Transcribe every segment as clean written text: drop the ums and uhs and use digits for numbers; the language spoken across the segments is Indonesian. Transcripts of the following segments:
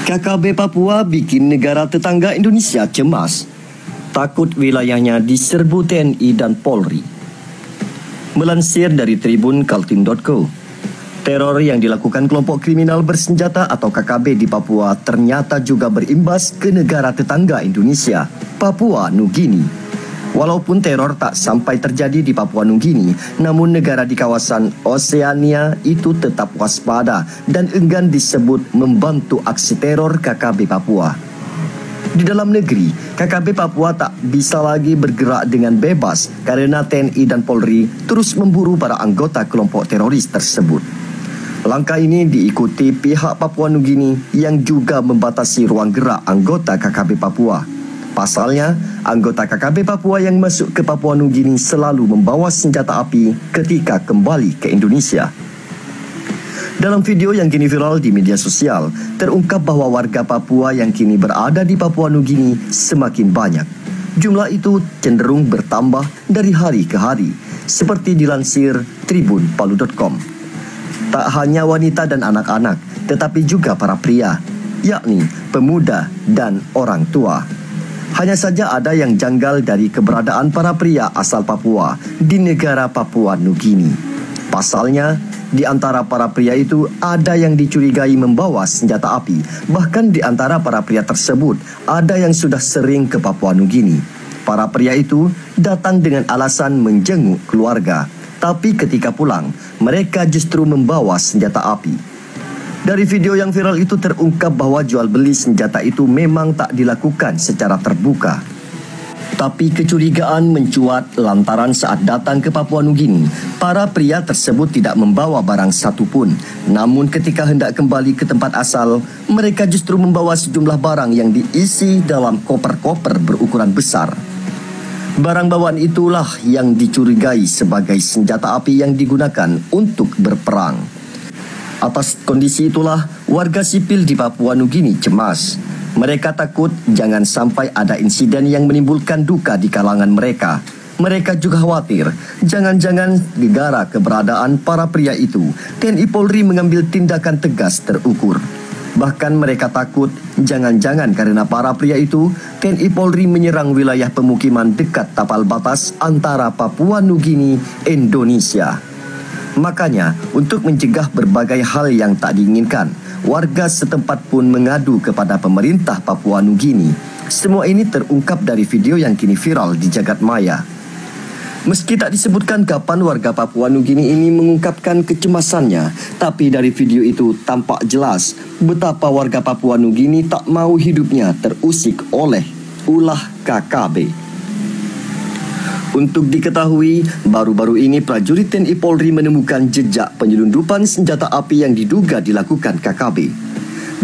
KKB Papua bikin negara tetangga Indonesia cemas. Takut wilayahnya diserbu TNI dan Polri. Melansir dari Tribun Kaltim.co, teror yang dilakukan kelompok kriminal bersenjata atau KKB di Papua ternyata juga berimbas ke negara tetangga Indonesia, Papua Nugini. Walaupun teror tak sampai terjadi di Papua Nugini, namun negara di kawasan Oseania itu tetap waspada dan enggan disebut membantu aksi teror KKB Papua. Di dalam negeri, KKB Papua tak bisa lagi bergerak dengan bebas karena TNI dan Polri terus memburu para anggota kelompok teroris tersebut. Langkah ini diikuti pihak Papua Nugini yang juga membatasi ruang gerak anggota KKB Papua. Pasalnya, anggota KKB Papua yang masuk ke Papua Nugini selalu membawa senjata api ketika kembali ke Indonesia. Dalam video yang kini viral di media sosial, terungkap bahwa warga Papua yang kini berada di Papua Nugini semakin banyak. Jumlah itu cenderung bertambah dari hari ke hari, seperti dilansir tribunpalu.com. Tak hanya wanita dan anak-anak, tetapi juga para pria, yakni pemuda dan orang tua. Hanya saja ada yang janggal dari keberadaan para pria asal Papua di negara Papua Nugini. Pasalnya, di antara para pria itu ada yang dicurigai membawa senjata api. Bahkan di antara para pria tersebut ada yang sudah sering ke Papua Nugini. Para pria itu datang dengan alasan menjenguk keluarga. Tapi ketika pulang, mereka justru membawa senjata api. Dari video yang viral itu terungkap bahwa jual beli senjata itu memang tak dilakukan secara terbuka. Tapi kecurigaan mencuat lantaran saat datang ke Papua Nugini, para pria tersebut tidak membawa barang satupun. Namun ketika hendak kembali ke tempat asal, mereka justru membawa sejumlah barang yang diisi dalam koper-koper berukuran besar. Barang bawaan itulah yang dicurigai sebagai senjata api yang digunakan untuk berperang. Atas kondisi itulah, warga sipil di Papua Nugini cemas. Mereka takut jangan sampai ada insiden yang menimbulkan duka di kalangan mereka. Mereka juga khawatir, jangan-jangan gegara keberadaan para pria itu, TNI Polri mengambil tindakan tegas terukur. Bahkan mereka takut, jangan-jangan karena para pria itu, TNI Polri menyerang wilayah pemukiman dekat tapal batas antara Papua Nugini, Indonesia. Makanya, untuk mencegah berbagai hal yang tak diinginkan, warga setempat pun mengadu kepada pemerintah Papua Nugini. Semua ini terungkap dari video yang kini viral di jagat maya. Meski tak disebutkan kapan warga Papua Nugini ini mengungkapkan kecemasannya, tapi dari video itu tampak jelas betapa warga Papua Nugini tak mau hidupnya terusik oleh ulah KKB. Untuk diketahui, baru-baru ini prajurit TNI Polri menemukan jejak penyelundupan senjata api yang diduga dilakukan KKB.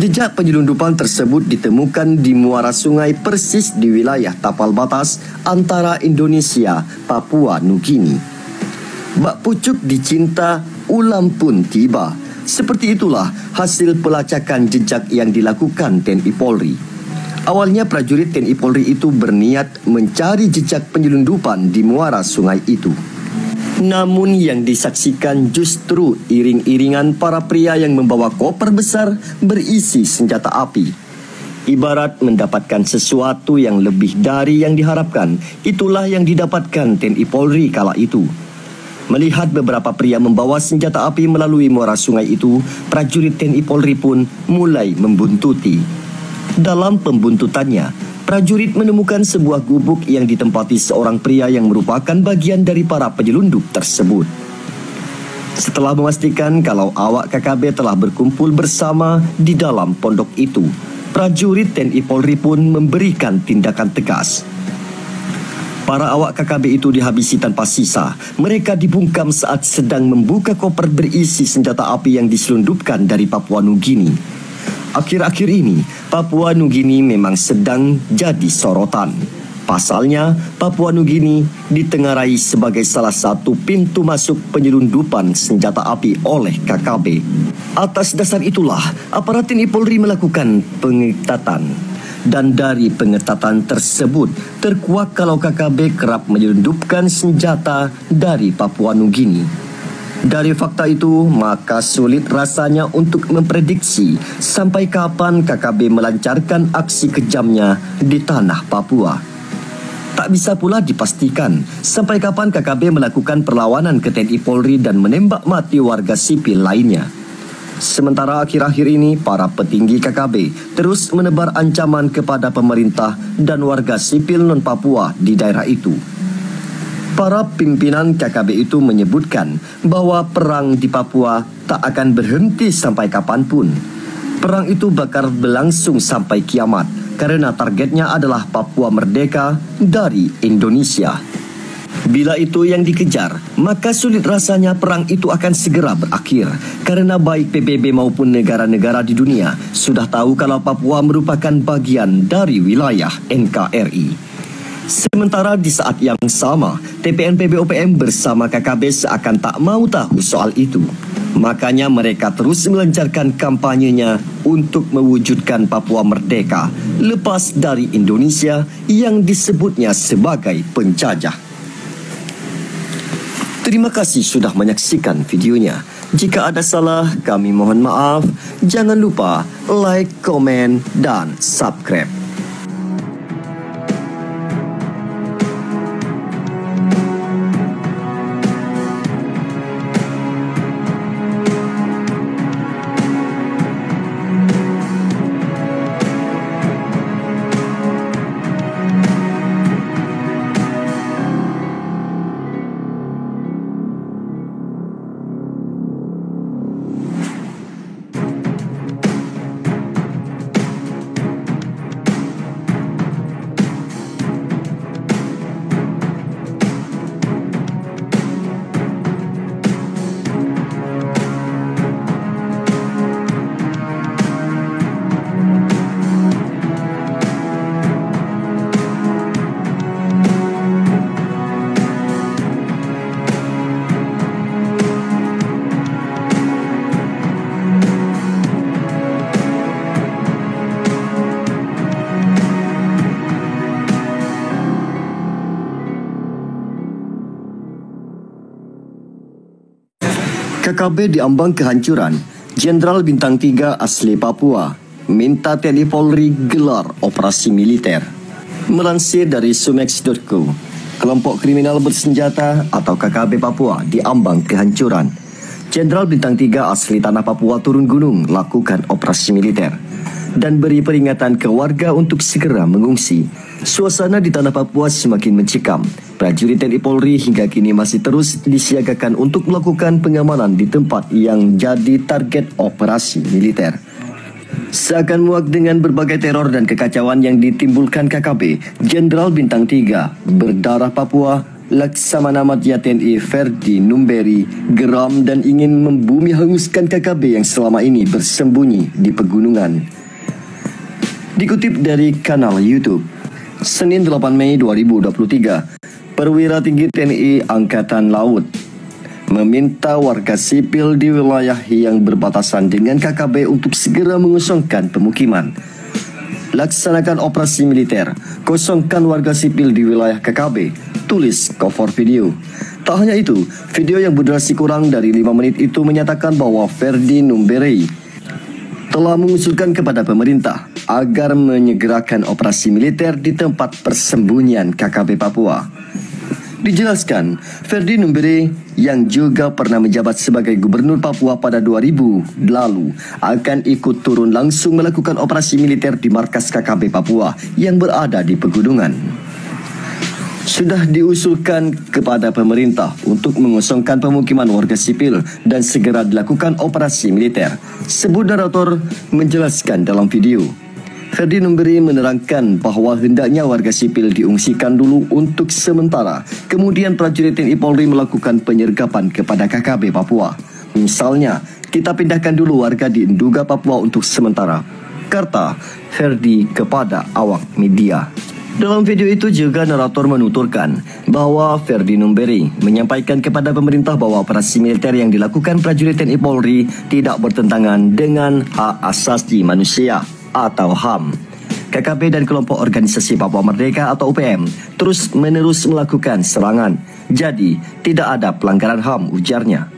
Jejak penyelundupan tersebut ditemukan di muara sungai persis di wilayah tapal batas antara Indonesia, Papua Nugini. Bak pucuk dicinta, ulam pun tiba. Seperti itulah hasil pelacakan jejak yang dilakukan TNI Polri. Awalnya prajurit TNI Polri itu berniat mencari jejak penyelundupan di muara sungai itu. Namun yang disaksikan justru iring-iringan para pria yang membawa koper besar berisi senjata api. Ibarat mendapatkan sesuatu yang lebih dari yang diharapkan, itulah yang didapatkan TNI Polri kala itu. Melihat beberapa pria membawa senjata api melalui muara sungai itu, prajurit TNI Polri pun mulai membuntuti. Dalam pembuntutannya, prajurit menemukan sebuah gubuk yang ditempati seorang pria yang merupakan bagian dari para penyelundup tersebut. Setelah memastikan kalau awak KKB telah berkumpul bersama di dalam pondok itu, prajurit TNI Polri pun memberikan tindakan tegas. Para awak KKB itu dihabisi tanpa sisa. Mereka dibungkam saat sedang membuka koper berisi senjata api yang diselundupkan dari Papua Nugini. Akhir-akhir ini, Papua Nugini memang sedang jadi sorotan. Pasalnya, Papua Nugini ditengarai sebagai salah satu pintu masuk penyelundupan senjata api oleh KKB. Atas dasar itulah, aparat TNI Polri melakukan pengetatan. Dan dari pengetatan tersebut, terkuak kalau KKB kerap menyelundupkan senjata dari Papua Nugini. Dari fakta itu, maka sulit rasanya untuk memprediksi sampai kapan KKB melancarkan aksi kejamnya di tanah Papua. Tak bisa pula dipastikan sampai kapan KKB melakukan perlawanan ke TNI Polri dan menembak mati warga sipil lainnya. Sementara akhir-akhir ini, para petinggi KKB terus menebar ancaman kepada pemerintah dan warga sipil non-Papua di daerah itu. Para pimpinan KKB itu menyebutkan bahwa perang di Papua tak akan berhenti sampai kapanpun. Perang itu bakal berlangsung sampai kiamat karena targetnya adalah Papua merdeka dari Indonesia. Bila itu yang dikejar, maka sulit rasanya perang itu akan segera berakhir karena baik PBB maupun negara-negara di dunia sudah tahu kalau Papua merupakan bagian dari wilayah NKRI. Sementara di saat yang sama, TPNPB OPM bersama KKB seakan tak mau tahu soal itu. Makanya mereka terus melancarkan kampanyenya untuk mewujudkan Papua merdeka lepas dari Indonesia yang disebutnya sebagai penjajah. Terima kasih sudah menyaksikan videonya. Jika ada salah, kami mohon maaf. Jangan lupa like, komen, dan subscribe. KKB diambang kehancuran. Jenderal Bintang 3 asli Papua minta TNI Polri gelar operasi militer. Melansir dari sumex.co, kelompok kriminal bersenjata atau KKB Papua diambang kehancuran. Jenderal Bintang 3 asli tanah Papua turun gunung lakukan operasi militer dan beri peringatan ke warga untuk segera mengungsi. Suasana di tanah Papua semakin mencekam. Prajurit TNI Polri hingga kini masih terus disiagakan untuk melakukan pengamanan di tempat yang jadi target operasi militer. Seakan muak dengan berbagai teror dan kekacauan yang ditimbulkan KKB, Jenderal Bintang 3 berdarah Papua Laksamana Madya TNI Ferdi Numberi geram dan ingin membumi hanguskan KKB yang selama ini bersembunyi di pegunungan. Dikutip dari kanal YouTube, Senin 8 Mei 2023, Perwira Tinggi TNI Angkatan Laut meminta warga sipil di wilayah yang berbatasan dengan KKB untuk segera mengosongkan pemukiman. Laksanakan operasi militer, kosongkan warga sipil di wilayah KKB, tulis cover video. Tak hanya itu, video yang berdurasi kurang dari 5 menit itu menyatakan bahwa Ferdi Numberi telah mengusulkan kepada pemerintah agar menyegerakan operasi militer di tempat persembunyian KKB Papua. Dijelaskan, Ferdi Numberi yang juga pernah menjabat sebagai Gubernur Papua pada 2000 lalu akan ikut turun langsung melakukan operasi militer di markas KKB Papua yang berada di pegunungan. Sudah diusulkan kepada pemerintah untuk mengosongkan pemukiman warga sipil dan segera dilakukan operasi militer, sebut narator menjelaskan dalam video. Ferdi Numberi menerangkan bahwa hendaknya warga sipil diungsikan dulu untuk sementara. Kemudian prajurit TNI Polri melakukan penyergapan kepada KKB Papua. Misalnya, kita pindahkan dulu warga di Nduga Papua untuk sementara, kata Ferdi kepada awak media. Dalam video itu juga narator menuturkan bahwa Ferdi Numberi menyampaikan kepada pemerintah bahwa operasi militer yang dilakukan prajurit TNI Polri tidak bertentangan dengan hak asasi manusia atau HAM. KKB dan kelompok organisasi Papua Merdeka atau OPM terus-menerus melakukan serangan. Jadi, tidak ada pelanggaran HAM, ujarnya.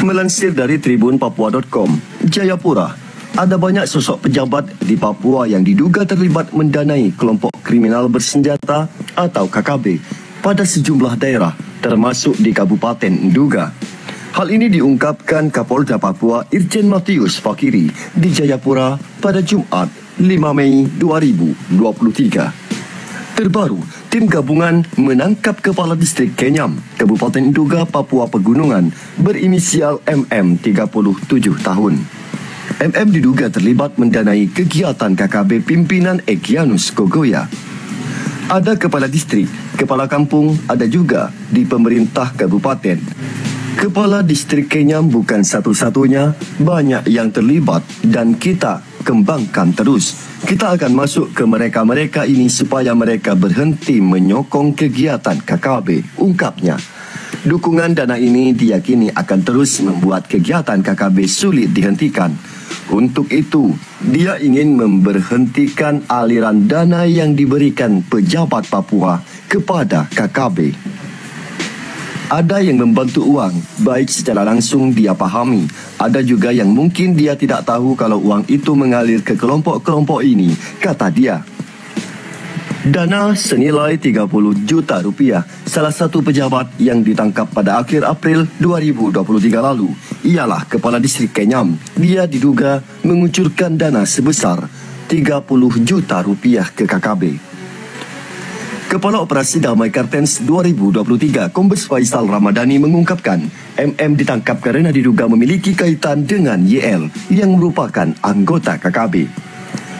Melansir dari tribunpapua.com, Jayapura, ada banyak sosok pejabat di Papua yang diduga terlibat mendanai kelompok kriminal bersenjata atau KKB pada sejumlah daerah, termasuk di Kabupaten Nduga. Hal ini diungkapkan Kapolda Papua Irjen Matius Fakiri di Jayapura pada Jumat 5 Mei 2023. Terbaru, tim gabungan menangkap Kepala Distrik Kenyam, Kabupaten Nduga, Papua Pegunungan berinisial MM 37 tahun. MM diduga terlibat mendanai kegiatan KKB pimpinan Egyanus Kogoya. Ada kepala distrik, kepala kampung, ada juga di pemerintah kabupaten. Kepala distrik Kenyam bukan satu-satunya, banyak yang terlibat dan kita kembangkan terus. Kita akan masuk ke mereka-mereka ini supaya mereka berhenti menyokong kegiatan KKB, ungkapnya. Dukungan dana ini diyakini akan terus membuat kegiatan KKB sulit dihentikan. Untuk itu, dia ingin memberhentikan aliran dana yang diberikan pejabat Papua kepada KKB. Ada yang membantu uang, baik secara langsung dia pahami. Ada juga yang mungkin dia tidak tahu kalau uang itu mengalir ke kelompok-kelompok ini, kata dia. Dana senilai 30 juta rupiah, salah satu pejabat yang ditangkap pada akhir April 2023 lalu, ialah Kepala Distrik Kenyam. Dia diduga mengucurkan dana sebesar 30 juta rupiah ke KKB. Kepala Operasi Damai Kartens 2023, Kombes Faisal Ramadhani mengungkapkan, MM ditangkap kerana diduga memiliki kaitan dengan YL yang merupakan anggota KKB.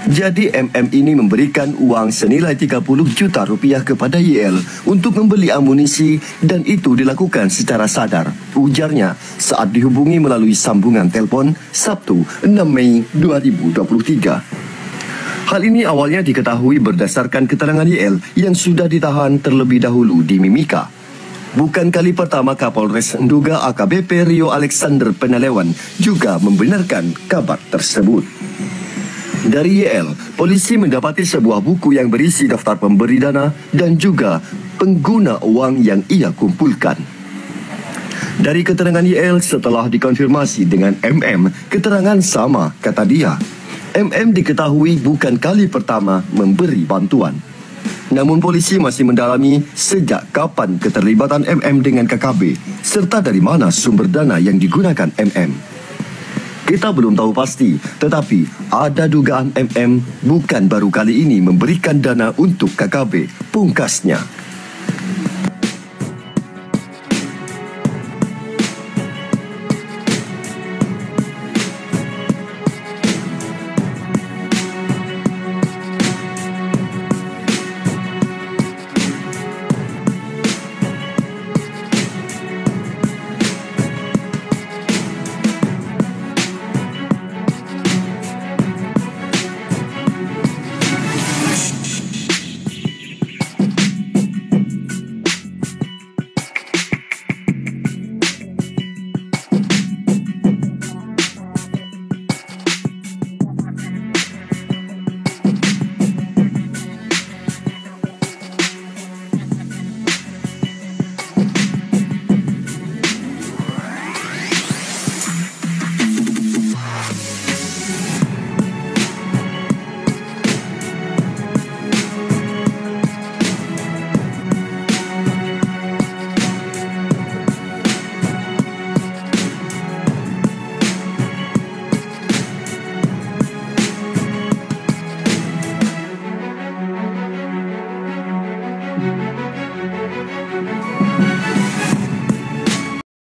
Jadi MM ini memberikan uang senilai 30 juta rupiah kepada YL untuk membeli amunisi dan itu dilakukan secara sadar, ujarnya saat dihubungi melalui sambungan telpon Sabtu 6 Mei 2023. Hal ini awalnya diketahui berdasarkan keterangan YL yang sudah ditahan terlebih dahulu di Mimika. Bukan kali pertama Kapolres Nduga AKBP Rio Alexander Penalewan juga membenarkan kabar tersebut. Dari YL, polisi mendapati sebuah buku yang berisi daftar pemberi dana dan juga pengguna uang yang ia kumpulkan. Dari keterangan YL setelah dikonfirmasi dengan MM, keterangan sama, kata dia. MM diketahui bukan kali pertama memberi bantuan. Namun polisi masih mendalami sejak kapan keterlibatan MM dengan KKB serta dari mana sumber dana yang digunakan MM. Kita belum tahu pasti, tetapi ada dugaan MM bukan baru kali ini memberikan dana untuk KKB, pungkasnya.